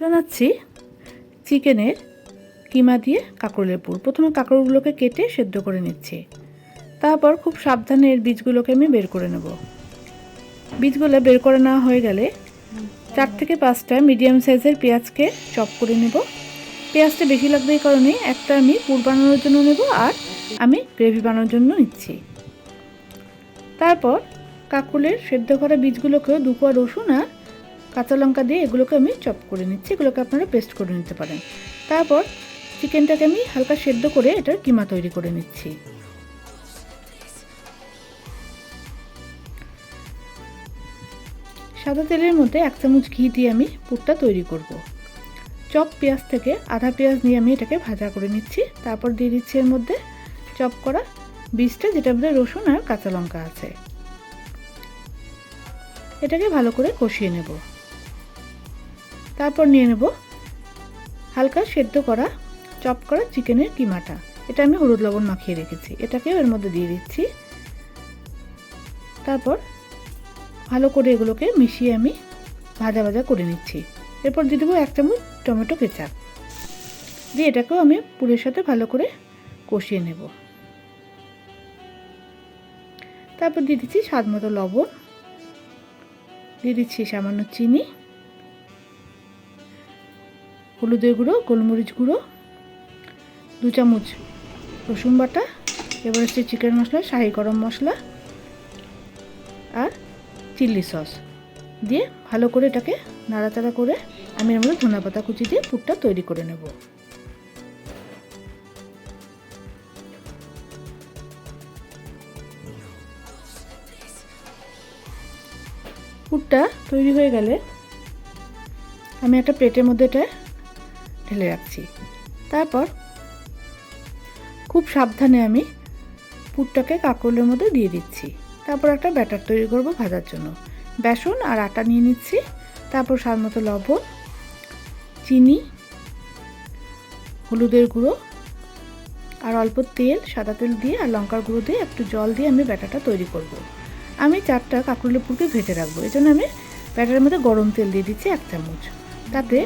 বানাচ্ছি চিকেনের কিমা দিয়ে কাঁকরোলের পুর। প্রথমে কাঁকরোলগুলোকে কেটে সেদ্ধ করে নিচ্ছি, তারপর খুব সাবধানে এর বীজগুলোকে আমি বের করে নেব। বীজগুলো বের করে নেওয়া হয়ে গেলে 4 থেকে 5টা মিডিয়াম সাইজের পেঁয়াজকে চপ করে নেব। পেঁয়াজটা বেশি লাগবে এই কারণে একটা আমি পুর বানানোর জন্য নেব, আর আমি গ্রেভি বানানোর জন্য নিচ্ছি। তারপর কাঁকরোলের সেদ্ধ করা বীজগুলোকেও 2 কোয়া রসুন আর কাঁচা লঙ্কা দিয়ে এগুলোকে আমি চপ করে নিচ্ছি। এগুলোকে আপনারা পেস্ট করে নিতে পারেন। তারপর চিকেনটাকে আমি হালকা সেদ্ধ করে এটার কিমা তৈরি করে নিচ্ছি। সাদা তেলের মধ্যে 1 চামচ ঘি দিয়ে আমি পুরটা তৈরি করব। চপ পেঁয়াজ থেকে আধা পেঁয়াজ নিয়ে আমি এটাকে ভাজা করে নিচ্ছি। তারপর দিয়ে দিচ্ছি এর মধ্যে চপ করা বীজটা, যেটার মধ্যে রসুন আর কাঁচা লঙ্কা আছে। এটাকে ভালো করে কষিয়ে নেব। তারপর নিয়ে নেব হালকা সেদ্ধ করা চপ করা চিকেনের কিমাটা। এটা আমি হলুদ লবণ মাখিয়ে রেখেছি, এটাকেও এর মধ্যে দিয়ে দিচ্ছি। তারপর ভালো করে এগুলোকে মিশিয়ে আমি ভাজা ভাজা করে নিচ্ছি। এরপর দিয়ে দেবো 1 চামচ টমেটো কেচাপ দিয়ে এটাকেও আমি পুরের সাথে ভালো করে কষিয়ে নেব। তারপর দিয়ে দিচ্ছি স্বাদ মতো লবণ, দিয়ে দিচ্ছি সামান্য চিনি, হলুদের গুঁড়ো, গোলমরিচ গুঁড়ো, 2 চামচ রসুন বাটা, এভারেস্ট চিকেন মশলা, শাহি গরম মশলা আর চিলি সস দিয়ে ভালো করে এটাকে নাড়াচাড়া করে আমি এর মধ্যে ধনেপাতা কুচি দিয়ে পুরটা তৈরি করে নেব। পুরটা তৈরি হয়ে গেলে আমি একটা প্লেটের মধ্যে এটা ঢেলে রাখছি। তারপর খুব সাবধানে আমি পুরটাকে কাঁকরোলের মধ্যে দিয়ে দিচ্ছি। তারপর একটা ব্যাটার তৈরি করব ভাজার জন্য। বেসন আর আটা নিয়ে নিচ্ছি। তারপর স্বাদ মতো লবণ, চিনি, হলুদের গুঁড়ো আর অল্প তেল, সাদা তেল দিয়ে আর লঙ্কার গুঁড়ো দিয়ে একটু জল দিয়ে আমি ব্যাটারটা তৈরি করব। আমি 4টা কাঁকরোলের পুরকে ভেজে রাখবো, এই জন্য আমি ব্যাটারের মধ্যে গরম তেল দিয়ে দিচ্ছি 1 চামচ, তাতে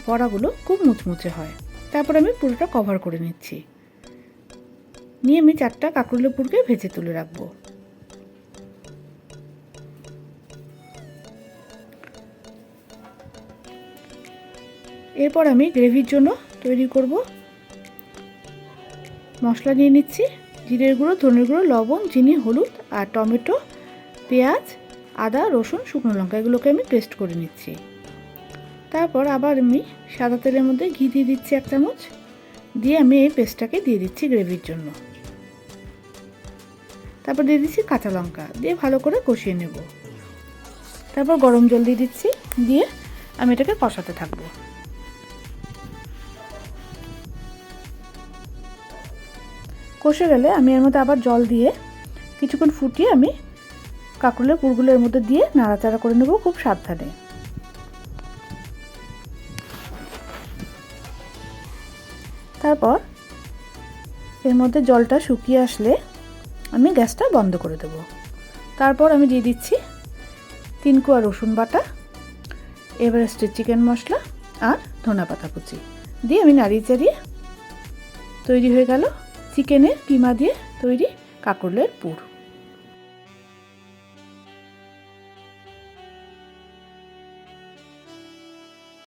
বড়াগুলো খুব মুচমুচে হয়। তারপর আমি পুরোটা কভার করে নিচ্ছি, নিয়ে আমি 4টা কাঁকরোলের পুরকে ভেজে তুলে রাখবো। এরপর আমি গ্রেভির জন্য তৈরি করব। মশলা নিয়ে নিচ্ছি, জিরের গুঁড়ো, ধনের গুঁড়ো, লবণ, চিনি, হলুদ আর টমেটো, পেঁয়াজ, আদা, রসুন, শুকনো লঙ্কা, এগুলোকে আমি পেস্ট করে নিচ্ছি। তারপর আবার আমি সাদা তেলের মধ্যে ঘি দিয়ে দিচ্ছি 1 চামচ, দিয়ে আমি এই পেস্টটাকে দিয়ে দিচ্ছি গ্রেভির জন্য। তারপর দিয়ে দিচ্ছি কাঁচা লঙ্কা, দিয়ে ভালো করে কষিয়ে নেব। তারপর গরম জল দিয়ে দিচ্ছি, দিয়ে আমি এটাকে কষাতে থাকবো। কষে গেলে আমি এর মধ্যে আবার জল দিয়ে কিছুক্ষণ ফুটিয়ে আমি কাঁকরোলের পুরগুলো এর মধ্যে দিয়ে নাড়াচাড়া করে নেব খুব সাবধানে। তারপর এর মধ্যে জলটা শুকিয়ে আসলে আমি গ্যাসটা বন্ধ করে দেব। তারপর আমি দিয়ে দিচ্ছি 3 কোয়া রসুন বাটা, এভারেস্টের চিকেন মশলা আর ধনেপাতা কুচি দিয়ে আমি নাড়িয়ে চাড়িয়ে তৈরি হয়ে গেল চিকেনের কিমা দিয়ে তৈরি কাঁকরোলের পুর।